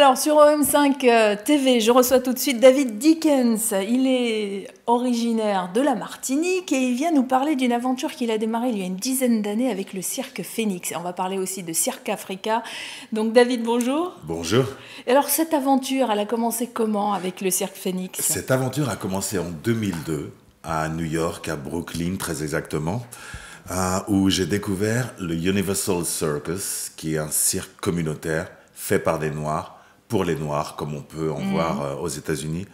Alors, sur OM5 TV, je reçois tout de suite David Dickens. Il est originaire de la Martinique et il vient nous parler d'une aventure qu'il a démarrée il y a une dizaine d'années avec le cirque Phoenix. Et on va parler aussi de Cirque Africa. Donc, David, bonjour. Bonjour. Et alors, cette aventure, elle a commencé comment avec le cirque Phoenix? Cette aventure a commencé en 2002 à New York, à Brooklyn très exactement, où j'ai découvert le Universal Circus, qui est un cirque communautaire fait par des Noirs, pour les Noirs, comme on peut en voir aux États-Unis.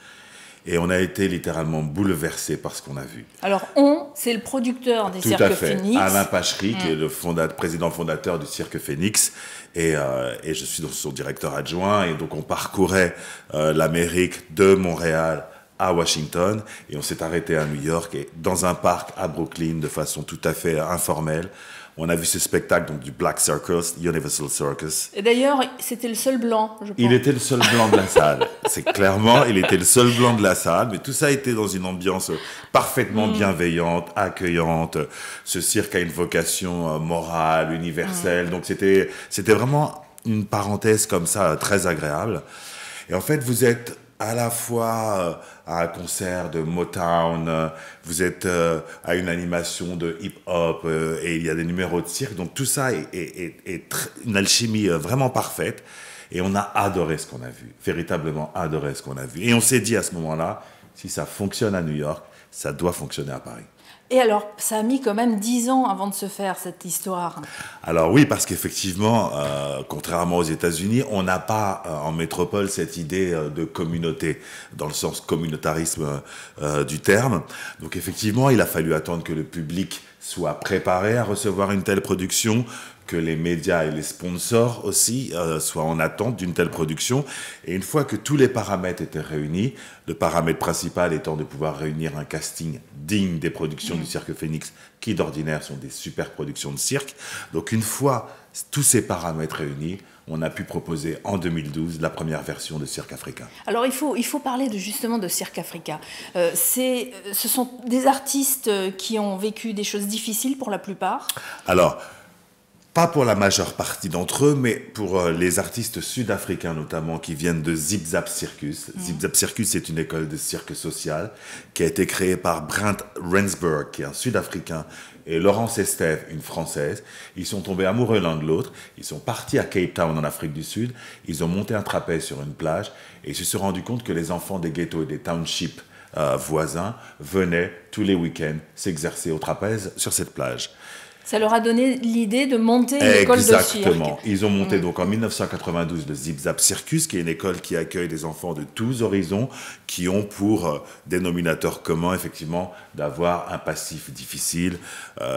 Et on a été littéralement bouleversés par ce qu'on a vu. Alors, c'est le producteur des Tout cirques à fait. Phoenix. Alain Pachery, qui est le président fondateur du cirque Phoenix. Et je suis donc son directeur adjoint. Et donc, on parcourait l'Amérique de Montréal à Washington. Et on s'est arrêté à New York, et dans un parc à Brooklyn, de façon tout à fait informelle. On a vu ce spectacle donc, du Black Circus, Universal Circus. Et d'ailleurs, c'était le seul blanc, je pense. Il était le seul blanc de la salle. C'est clairement, il était le seul blanc de la salle. Mais tout ça a été dans une ambiance parfaitement bienveillante, accueillante. Ce cirque a une vocation morale, universelle. Donc c'était vraiment une parenthèse comme ça, très agréable. Et en fait, vous êtes à la fois à un concert de Motown, vous êtes à une animation de hip-hop, et il y a des numéros de cirque. Donc tout ça est une alchimie vraiment parfaite. Et on a adoré ce qu'on a vu, véritablement adoré ce qu'on a vu. Et on s'est dit à ce moment-là, si ça fonctionne à New York, ça doit fonctionner à Paris. Et alors, ça a mis quand même 10 ans avant de se faire, cette histoire. Alors oui, parce qu'effectivement, contrairement aux États-Unis, on n'a pas en métropole cette idée de communauté, dans le sens communautarisme du terme. Donc effectivement, il a fallu attendre que le public soit préparé à recevoir une telle production, que les médias et les sponsors aussi soient en attente d'une telle production. Et une fois que tous les paramètres étaient réunis, le paramètre principal étant de pouvoir réunir un casting digne des productions du Cirque Phoenix, qui d'ordinaire sont des super productions de cirque. Donc une fois tous ces paramètres réunis, on a pu proposer en 2012 la première version de Cirque Africa. Alors il faut parler justement de Cirque Africa. Ce sont des artistes qui ont vécu des choses difficiles pour la plupart. Alors, pas pour la majeure partie d'entre eux, mais pour les artistes sud-africains notamment qui viennent de Zip Zap Circus. Zip Zap Circus, c'est une école de cirque social qui a été créée par Brent Rensburg, qui est un sud-africain, et Laurence Estève, une française. Ils sont tombés amoureux l'un de l'autre. Ils sont partis à Cape Town en Afrique du Sud. Ils ont monté un trapèze sur une plage et ils se sont rendus compte que les enfants des ghettos et des townships voisins venaient tous les week-ends s'exercer au trapèze sur cette plage. Ça leur a donné l'idée de monter une école de cirque. Exactement. Ils ont monté donc en 1992 le Zip Zap Circus, qui est une école qui accueille des enfants de tous horizons, qui ont pour dénominateur commun, effectivement, d'avoir un passif difficile.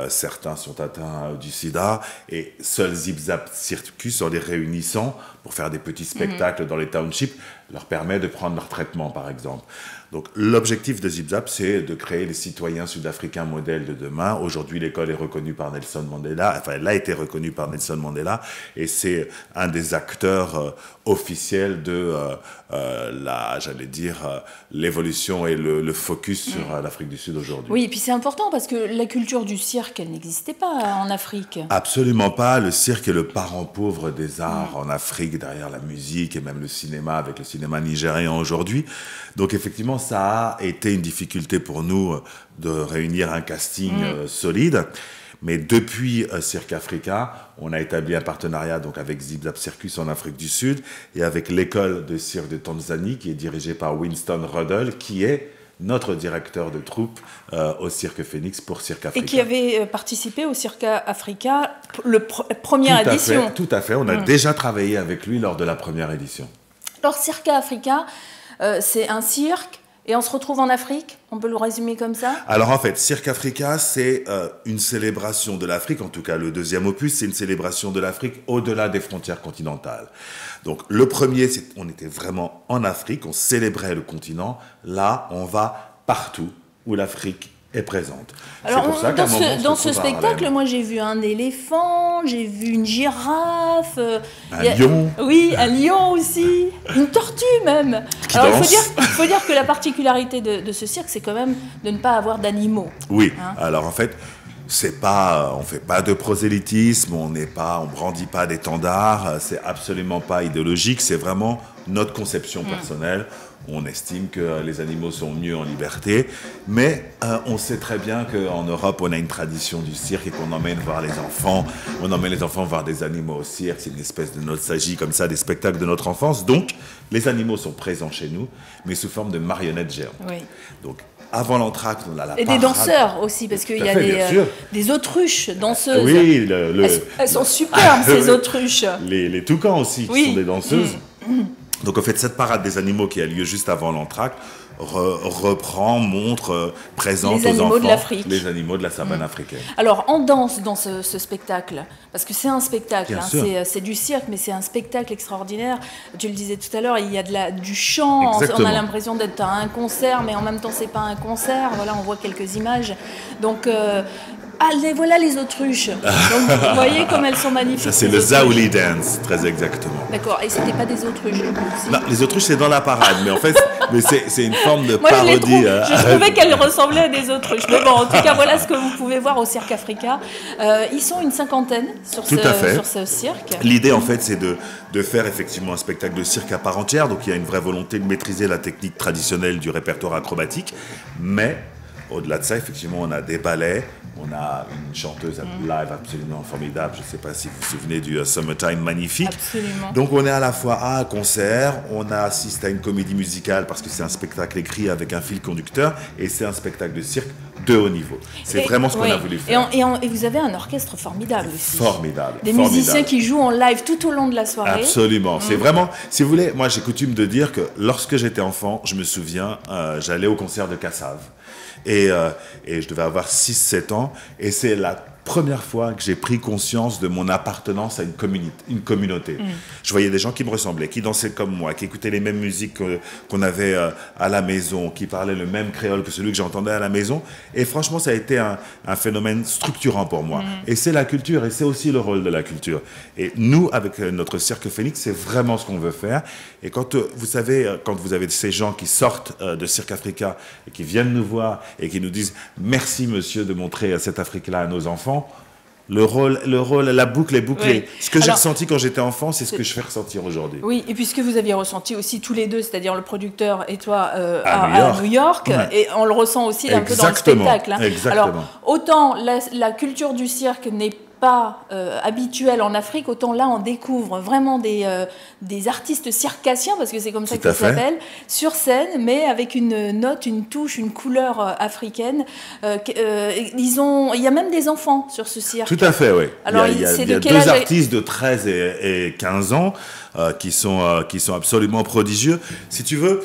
Certains sont atteints du sida. Et seul Zip Zap Circus, en les réunissant pour faire des petits spectacles dans les townships, leur permet de prendre leur traitement, par exemple. Donc l'objectif de Zip Zap, c'est de créer les citoyens sud-africains modèles de demain. Aujourd'hui, l'école est reconnue par Nelson Mandela, enfin elle a été reconnue par Nelson Mandela, et c'est un des acteurs officiels de l'évolution et le focus sur l'Afrique du Sud aujourd'hui. Oui, et puis c'est important parce que la culture du cirque, elle n'existait pas en Afrique. Absolument pas. Le cirque est le parent pauvre des arts en Afrique, derrière la musique et même le cinéma, avec le cinéma nigérian aujourd'hui. Donc effectivement, ça a été une difficulté pour nous de réunir un casting solide. Mais depuis Cirque Africa, on a établi un partenariat donc avec Zip Zap Circus en Afrique du Sud et avec l'école de cirque de Tanzanie qui est dirigée par Winston Ruddle, qui est notre directeur de troupe au Cirque Phoenix pour Cirque Africa. Et qui avait participé au Cirque Africa, première édition. Tout à fait, on a déjà travaillé avec lui lors de la première édition. Alors Cirque Africa, c'est un cirque et on se retrouve en Afrique, on peut le résumer comme ça? Alors en fait, Cirque Africa, c'est une célébration de l'Afrique, en tout cas le deuxième opus, c'est une célébration de l'Afrique au-delà des frontières continentales. Donc le premier, on était vraiment en Afrique, on célébrait le continent. Là, on va partout où l'Afrique est présente. Alors, pour ça dans ce spectacle, moi j'ai vu un éléphant, j'ai vu une girafe, un lion. Oui, un lion aussi, une tortue même. Alors il faut dire que la particularité de ce cirque, c'est quand même de ne pas avoir d'animaux. Oui, alors en fait, on fait pas de prosélytisme, on brandit pas d'étendard, c'est absolument pas idéologique, c'est vraiment notre conception personnelle. On estime que les animaux sont mieux en liberté, mais on sait très bien qu'en Europe, on a une tradition du cirque et qu'on emmène voir les enfants. On emmène les enfants voir des animaux au cirque. C'est une espèce de nostalgie comme ça, des spectacles de notre enfance. Donc, les animaux sont présents chez nous, mais sous forme de marionnettes géantes. Oui. Donc, avant l'entracte, on a la Et parade. des danseurs aussi, parce qu'il y a des autruches danseuses. Oui, elles sont superbes, ces autruches. Les toucans aussi, Oui. qui sont des danseuses. Donc, en fait, cette parade des animaux qui a lieu juste avant l'entracte reprend, montre, présente Les aux animaux enfants de l'Afrique. les animaux de la savane africaine. Alors, on danse dans ce spectacle, parce que c'est un spectacle, Bien hein, sûr. c'est du cirque, mais c'est un spectacle extraordinaire. Tu le disais tout à l'heure, il y a du chant, on Exactement. a l'impression d'être à un concert, mais en même temps, c'est pas un concert. Voilà, on voit quelques images. Donc, voilà les autruches. Donc, vous voyez comme elles sont magnifiques. Ça, c'est ces le autruches. Zaouli Dance, très exactement. D'accord, et c'était pas des autruches, du coup, si. Non, les autruches, c'est dans la parade, mais en fait, c'est une forme de Moi, parodie. je trouvais qu'elles ressemblaient à des autruches. Mais bon, en tout cas, voilà ce que vous pouvez voir au Cirque Africa. Ils sont une cinquantaine sur Tout à fait. sur ce cirque. L'idée, en fait, c'est de faire effectivement un spectacle de cirque à part entière. Donc, il y a une vraie volonté de maîtriser la technique traditionnelle du répertoire acrobatique. Mais, au-delà de ça, effectivement, on a des ballets. On a une chanteuse live absolument formidable. Je ne sais pas si vous vous souvenez du Summertime magnifique. Absolument. Donc, on est à la fois à un concert, on assiste à une comédie musicale parce que c'est un spectacle écrit avec un fil conducteur et c'est un spectacle de cirque de haut niveau. C'est vraiment ce qu'on a voulu faire. Et vous avez un orchestre formidable aussi. Formidable. Des formidable. musiciens qui jouent en live tout au long de la soirée. Absolument. C'est vraiment, si vous voulez, moi j'ai coutume de dire que lorsque j'étais enfant, je me souviens, j'allais au concert de Cassav. Et je devais avoir 6-7 ans. Et c'est la première fois que j'ai pris conscience de mon appartenance à une communauté. Je voyais des gens qui me ressemblaient, qui dansaient comme moi, qui écoutaient les mêmes musiques qu'on avait à la maison, qui parlaient le même créole que celui que j'entendais à la maison. Et franchement, ça a été un phénomène structurant pour moi. Et c'est la culture, et c'est aussi le rôle de la culture. Et nous, avec notre Cirque Phénix, c'est vraiment ce qu'on veut faire. Et quand vous savez, quand vous avez ces gens qui sortent de Cirque Africa et qui viennent nous voir et qui nous disent « Merci, monsieur, de montrer cette Afrique-là à nos enfants », le rôle, la boucle est bouclée. Oui. Ce que j'ai ressenti quand j'étais enfant, c'est ce que je fais ressentir aujourd'hui. Oui, et puis ce que vous aviez ressenti aussi tous les deux, c'est-à-dire le producteur et toi à New York, Ouais. et on le ressent aussi un peu dans le Exactement, spectacle. Hein. exactement. Alors, autant la culture du cirque n'est pas habituelle en Afrique, autant là on découvre vraiment des artistes circassiens, parce que c'est comme ça Tout à qu'ils fait. s'appellent, sur scène, mais avec une note, une touche, une couleur africaine. Il y a même des enfants sur ce cirque. Tout à fait, oui. Alors, il y a c'est de quel deux âge artistes de 13 et 15 ans qui sont absolument prodigieux. Si tu veux,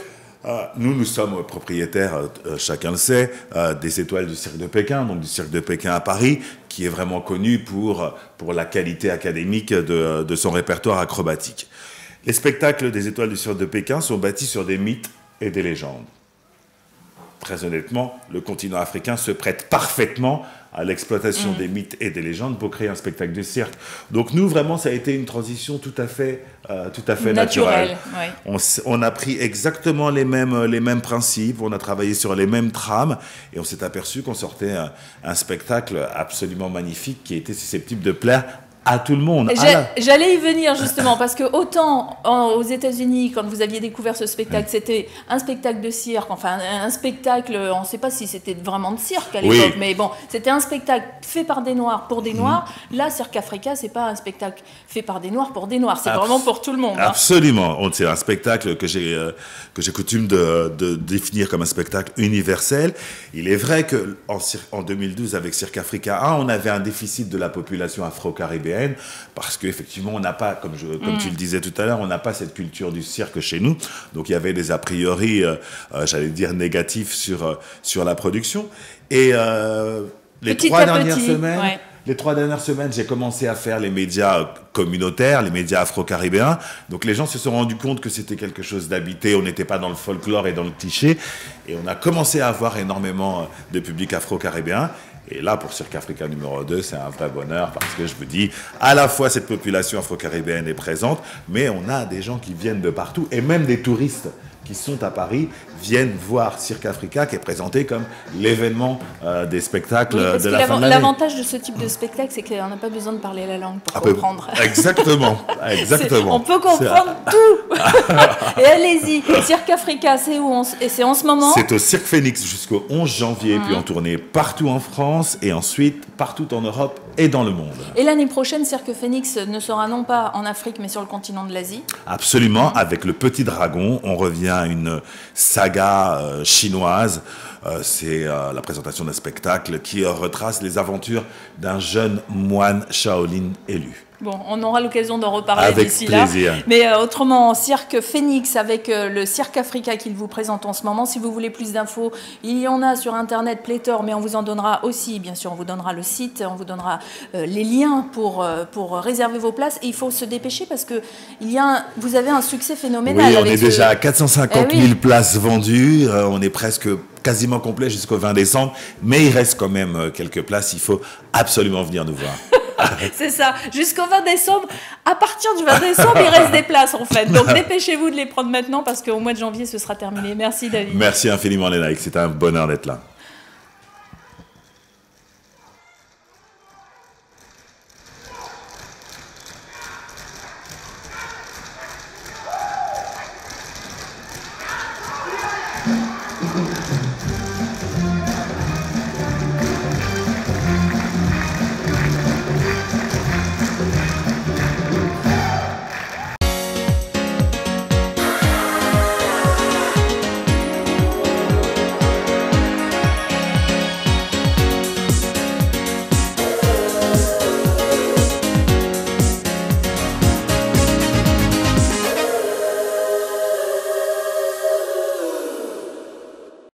nous sommes propriétaires, chacun le sait, des étoiles du Cirque de Pékin, donc du Cirque de Pékin à Paris, qui est vraiment connu pour la qualité académique de son répertoire acrobatique. Les spectacles des étoiles du Cirque de Pékin sont bâtis sur des mythes et des légendes. Très honnêtement, le continent africain se prête parfaitement à l'exploitation des mythes et des légendes pour créer un spectacle de cirque. Donc nous, vraiment, ça a été une transition tout à fait naturelle. Oui. On a pris exactement les mêmes principes, on a travaillé sur les mêmes trames, et on s'est aperçu qu'on sortait un spectacle absolument magnifique qui était susceptible de plaire à tout le monde. J'allais y venir justement, parce que autant aux États-Unis, quand vous aviez découvert ce spectacle, c'était un spectacle de cirque, enfin un spectacle, on ne sait pas si c'était vraiment de cirque à l'époque, mais bon, c'était un spectacle fait par des Noirs pour des Noirs. Là, Cirque Africa, c'est pas un spectacle fait par des Noirs pour des Noirs, c'est vraiment pour tout le monde. Absolument. C'est un spectacle que j'ai coutume de définir comme un spectacle universel. Il est vrai qu'en 2012, avec Cirque Africa 1, on avait un déficit de la population afro-caribéenne, parce qu'effectivement, on n'a pas, comme tu le disais tout à l'heure, on n'a pas cette culture du cirque chez nous. Donc, il y avait des a priori, j'allais dire, négatifs sur la production. Et les trois dernières semaines, j'ai commencé à faire les médias communautaires, les médias afro-caribéens. Donc, les gens se sont rendus compte que c'était quelque chose d'habité. On n'était pas dans le folklore et dans le cliché. Et on a commencé à avoir énormément de public afro-caribéen. Et là, pour Cirque Africa numéro 2, c'est un vrai bonheur parce que je vous dis, à la fois cette population afro-caribéenne est présente, mais on a des gens qui viennent de partout et même des touristes qui sont à Paris viennent voir Cirque Africa, qui est présenté comme l'événement des spectacles de la fin de l'année. L'avantage de ce type de spectacle, c'est qu'on n'a pas besoin de parler la langue pour comprendre. Exactement, exactement. On peut comprendre tout. Et allez-y, Cirque Africa, c'est où? Et c'est en ce moment? C'est au Cirque Phoenix jusqu'au 11 janvier, puis en tournée partout en France et ensuite partout en Europe et dans le monde. Et l'année prochaine, Cirque Phoenix ne sera non pas en Afrique, mais sur le continent de l'Asie. Absolument, avec Le Petit Dragon, on revient à une saga chinoise. C'est la présentation d'un spectacle qui retrace les aventures d'un jeune moine Shaolin élu. Bon, on aura l'occasion d'en reparler d'ici là. Avec plaisir. Mais autrement, Cirque Phoenix avec le Cirque Africa qu'il vous présente en ce moment. Si vous voulez plus d'infos, il y en a sur Internet pléthore, mais on vous en donnera aussi. Bien sûr, on vous donnera le site, on vous donnera les liens pour réserver vos places. Et il faut se dépêcher parce que vous avez un succès phénoménal. Oui, on est déjà à 450 000 places vendues. On est presque quasiment complet jusqu'au 20 décembre. Mais il reste quand même quelques places. Il faut absolument venir nous voir. C'est ça, jusqu'au 20 décembre. À partir du 20 décembre, il reste des places en fait. Donc dépêchez-vous de les prendre maintenant parce qu'au mois de janvier, ce sera terminé. Merci David. Merci infiniment Lénaïque, c'était un bonheur d'être là.